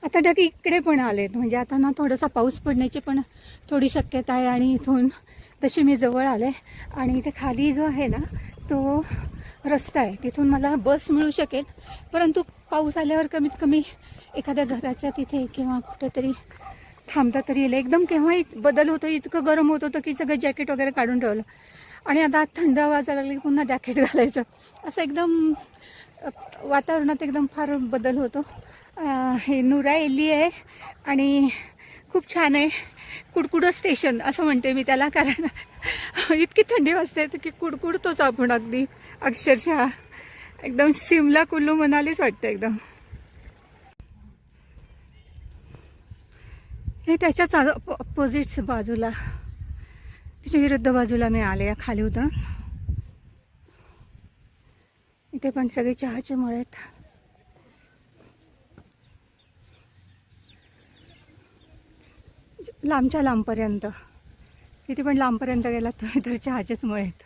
आता ढग इकडे पण आलेत, म्हणजे आता ना थोडासा पाऊस पडण्याची पण थोडी शक्यता आहे. आणि इथून तशी मी जवळ आले आणि इथे खाली जो आहे ना तो रस्ता आहे, तिथून मला बस मिळू शकेल. परंतु पाऊस आल्यावर कमीत कमी एखाद्या घराच्या तिथे किंवा कुठेतरी थांबता तरी येईल. एकदम केव्हाही बदल होतो, इतकं गरम होत होतं की सगळं जॅकेट वगैरे काढून ठेवलं आणि आता थंड वाजायला लागली पुन्हा जॅकेट घालायचं. असं एकदम वातावरणात एकदम फार बदल होतो. हे नुरा एली आहे आणि खूप छान आहे. कुडकुड स्टेशन असं म्हणते मी त्याला, कारण इतकी थंडी वाजते की कुडकुडतोच आपण अगदी अक्षरशः. एकदम शिमला कुल्लू मनालीच वाटतं एकदम. हे त्याच्याच अपोजिट बाजूला, त्याच्या विरुद्ध बाजूला मी आले खाली उतरून. इथे पण सगळे चहाचे मळे आहेत. लांबच्या लांबपर्यंत, किती पण लांबपर्यंत गेलात तुम्ही तर चहाचेच मळे आहेत.